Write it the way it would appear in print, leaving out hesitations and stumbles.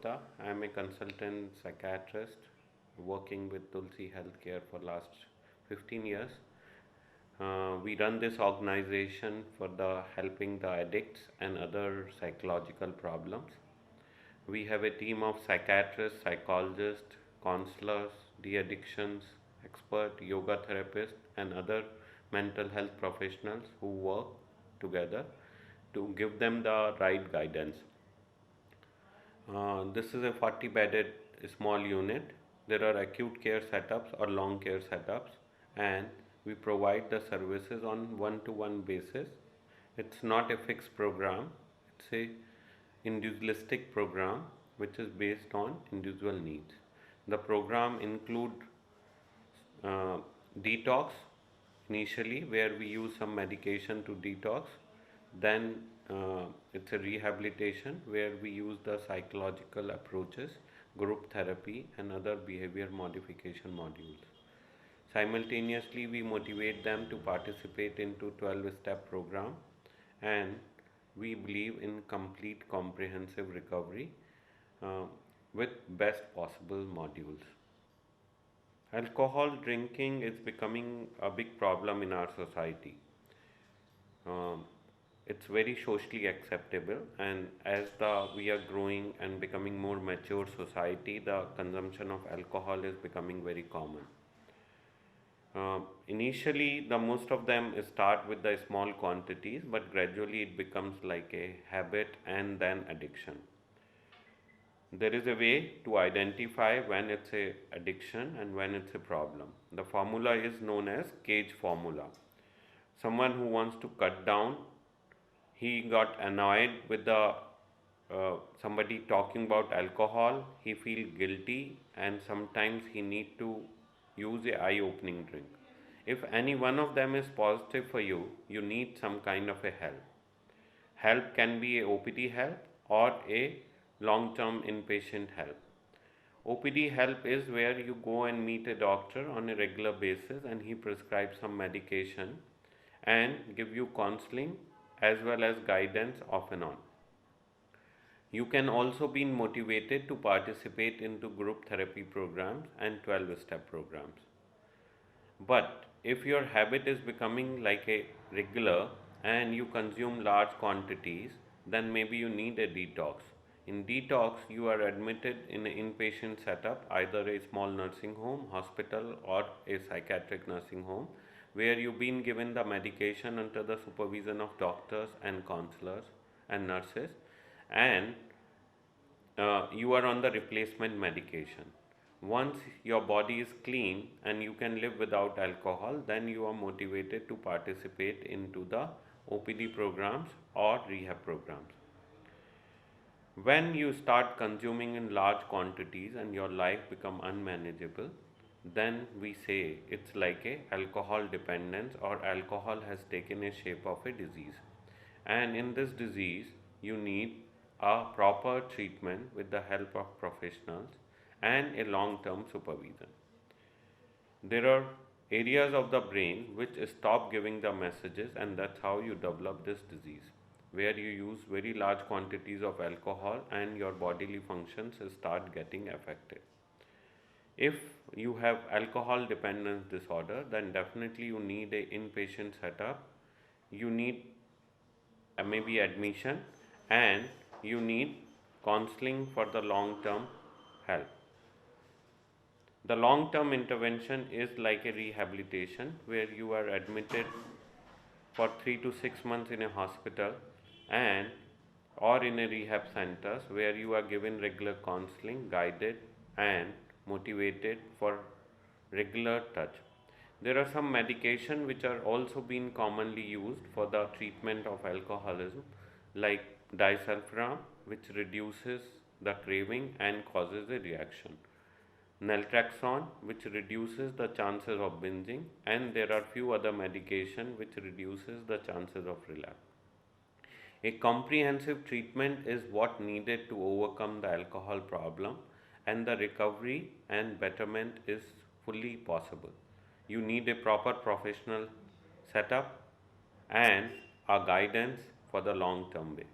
Gupta. I am a consultant psychiatrist working with Tulsi Healthcare for last 15 years. We run this organization for the helping the addicts and other psychological problems. We have a team of psychiatrists, psychologists, counselors, de-addictions expert, yoga therapists, and other mental health professionals who work together to give them the right guidance. This is a 40 bedded small unit. There are acute care setups or long care setups, and we provide the services on one-to-one basis. It's not a fixed program, it's a individualistic program which is based on individual needs. The program include uh, detox initially, where we use some medication to detox. Then it's a rehabilitation where we use the psychological approaches, group therapy, and other behavior modification modules. Simultaneously, we motivate them to participate into 12-step program, and we believe in complete comprehensive recovery uh, with best possible modules. Alcohol drinking is becoming a big problem in our society. Um, it's very socially acceptable, and as the we are growing and becoming more mature society, the consumption of alcohol is becoming very common. Initially, the most of them start with the small quantities, but gradually it becomes like a habit and then addiction. There is a way to identify when it's a addiction and when it's a problem. The formula is known as cage formula. Someone who wants to cut down, he got annoyed with the somebody talking about alcohol, he feel guilty, and sometimes he need to use a eye-opening drink. If any one of them is positive for you, you need some kind of a help. Help can be a OPD help or a long-term inpatient help. OPD help is where you go and meet a doctor on a regular basis and he prescribes some medication and give you counseling as well as guidance off and on. You can also be motivated to participate into group therapy programs and 12-step programs. But if your habit is becoming like a regular and you consume large quantities, then maybe you need a detox. In detox, you are admitted in an inpatient setup, either a small nursing home, hospital, or a psychiatric nursing home, where you've been given the medication under the supervision of doctors and counselors and nurses, and you are on the replacement medication. Once your body is clean and you can live without alcohol, then you are motivated to participate into the OPD programs or rehab programs. When you start consuming in large quantities and your life become unmanageable, then we say it's like a alcohol dependence or alcohol has taken a shape of a disease. And in this disease, you need a proper treatment with the help of professionals and a long-term supervision. There are areas of the brain which stop giving the messages, and that's how you develop this disease, where you use very large quantities of alcohol and your bodily functions start getting affected. If you have alcohol dependence disorder, then definitely you need a inpatient setup, you need maybe admission, and you need counseling for the long term help. The long term intervention is like a rehabilitation where you are admitted for 3 to 6 months in a hospital and or in a rehab centers where you are given regular counseling, guided and motivated for regular touch. There are some medication which are also being commonly used for the treatment of alcoholism, like disulfiram, which reduces the craving and causes a reaction, naltrexone, which reduces the chances of binging, and there are few other medication which reduces the chances of relapse. A comprehensive treatment is what needed to overcome the alcohol problem, and the recovery and betterment is fully possible. You need a proper professional setup and a guidance for the long term way.